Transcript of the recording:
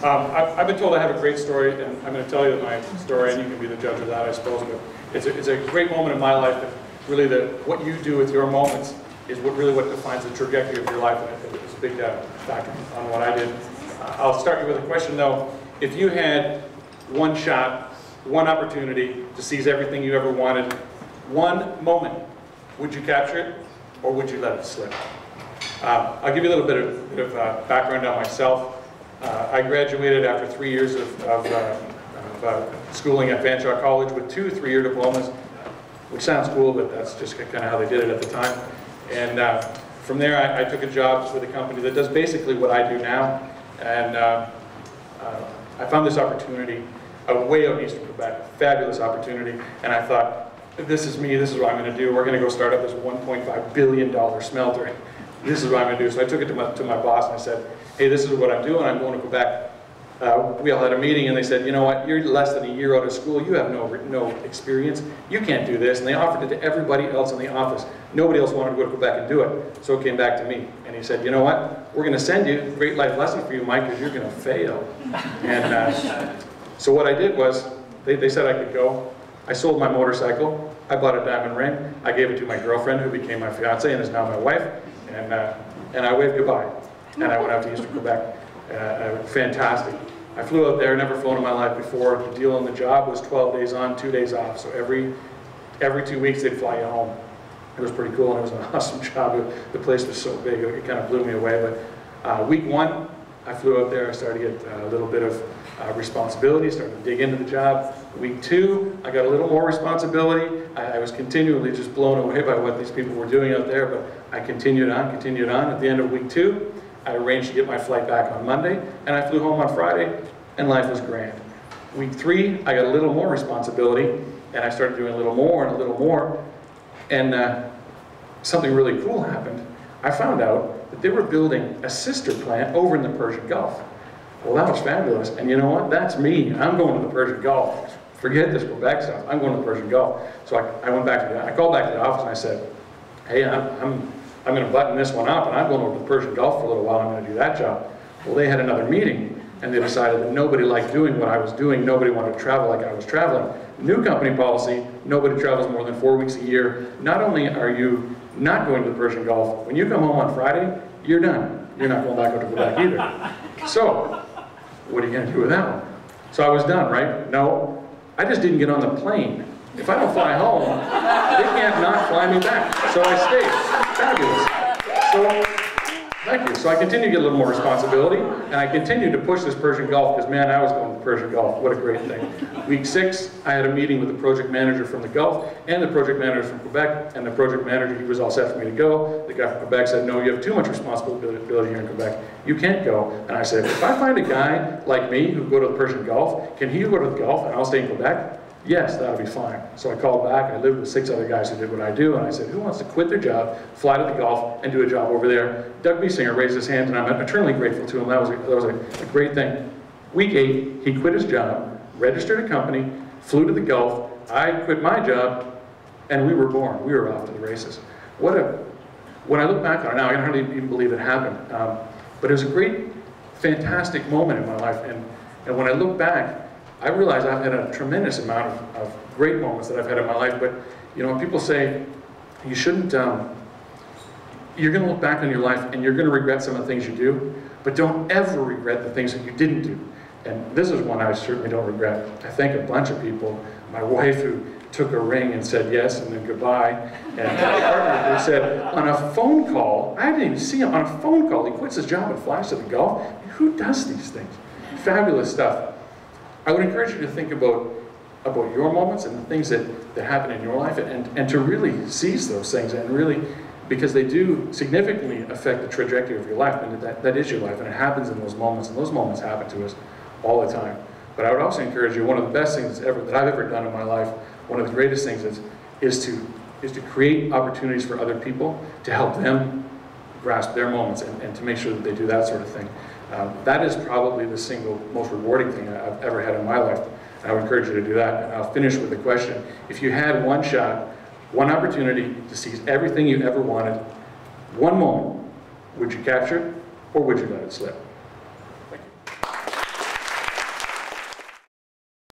I've been told I have a great story, and I'm going to tell you my story, and you can be the judge of that, I suppose. But it's a great moment in my life that really what you do with your moments is what defines the trajectory of your life, and it's a big factor on what I did. I'll start you with a question, though. If you had one shot, one opportunity to seize everything you ever wanted, one moment, would you capture it, or would you let it slip? I'll give you a little bit of background on myself. I graduated after 3 years of schooling at Fanshawe College with 2 3-year diplomas, which sounds cool, but that's just kind of how they did it at the time. And from there, I took a job with a company that does basically what I do now. And I found this opportunity way out in eastern Quebec, fabulous opportunity. And I thought, this is me, this is what I'm going to do. We're going to go start up this $1.5 billion smelter. This is what I'm going to do. So I took it to my boss and I said, hey, this is what I'm doing. I'm going to Quebec. We all had a meeting and they said, you know what, you're less than a year out of school. You have no experience. You can't do this. And they offered it to everybody else in the office. Nobody else wanted to go to Quebec and do it. So it came back to me. And he said, you know what, we're going to send you, great life lesson for you, Mike, because you're going to fail. And so what I did was, they said I could go. I sold my motorcycle. I bought a diamond ring. I gave it to my girlfriend, who became my fiance and is now my wife. And I waved goodbye. And I went out to eastern Quebec. Fantastic. I flew out there, never flown in my life before. The deal on the job was 12 days on, 2 days off. So every 2 weeks they'd fly you home. It was pretty cool, and it was an awesome job. The place was so big, it kind of blew me away. But week 1, I flew out there. I started to get a little bit of responsibility, started to dig into the job. Week 2, I got a little more responsibility. I was continually just blown away by what these people were doing out there, but I continued on. At the end of week 2, I arranged to get my flight back on Monday, and I flew home on Friday, and life was grand. Week 3, I got a little more responsibility, and I started doing a little more and a little more, and something really cool happened. I found out that they were building a sister plant over in the Persian Gulf. Well, that was fabulous, and you know what? That's me. I'm going to the Persian Gulf. Forget this Quebec stuff. I'm going to the Persian Gulf. So I went back to I called back to the office and I said, hey, I'm going to button this one up, and I'm going over to the Persian Gulf for a little while. I'm going to do that job. Well, they had another meeting, and they decided that nobody liked doing what I was doing. Nobody wanted to travel like I was traveling. New company policy, nobody travels more than 4 weeks a year. Not only are you not going to the Persian Gulf, when you come home on Friday, you're done. You're not going back out to Quebec either. So, what are you going to do with that one? So I was done, right? No, I just didn't get on the plane. If I don't fly home, they can't not fly me back. So I stayed. Fabulous. So, thank you. So I continued to get a little more responsibility, and I continued to push this Persian Gulf, because man, I was going to the Persian Gulf. What a great thing. Week 6, I had a meeting with the project manager from the Gulf and the project manager from Quebec, and the project manager, he was all set for me to go. The guy from Quebec said, no, you have too much responsibility here in Quebec. You can't go. And I said, if I find a guy like me who go to the Persian Gulf, can he go to the Gulf and I'll stay in Quebec? Yes, that'll be fine. So I called back. I lived with 6 other guys who did what I do, and I said, who wants to quit their job, fly to the Gulf, and do a job over there? Doug Biesinger raised his hand, and I'm eternally grateful to him. That was a great thing. Week 8, he quit his job, registered a company, flew to the Gulf. I quit my job, and we were born. We were off to the races. When I look back on it now, I can hardly even believe it happened. But it was a great, fantastic moment in my life, and when I look back, I realize I've had a tremendous amount of great moments that I've had in my life, but you know, people say you shouldn't, you're going to look back on your life and you're going to regret some of the things you do, but don't ever regret the things that you didn't do. And this is one I certainly don't regret. I thank a bunch of people. My wife, who took a ring and said yes and then goodbye, and my partner who said on a phone call, I didn't even see him, on a phone call, he quits his job and flies to the Gulf. Who does these things? Fabulous stuff. I would encourage you to think about your moments and the things that happen in your life, and to really seize those things, and really, because they do significantly affect the trajectory of your life, and that is your life, and it happens in those moments, and those moments happen to us all the time. But I would also encourage you, one of the best things that I've ever done in my life, one of the greatest things is to create opportunities for other people, to help them grasp their moments, and to make sure that they do that sort of thing. That is probably the single most rewarding thing I've ever had in my life. And I would encourage you to do that. And I'll finish with a question. If you had one shot, one opportunity to seize everything you ever wanted, one moment, would you capture it, or would you let it slip?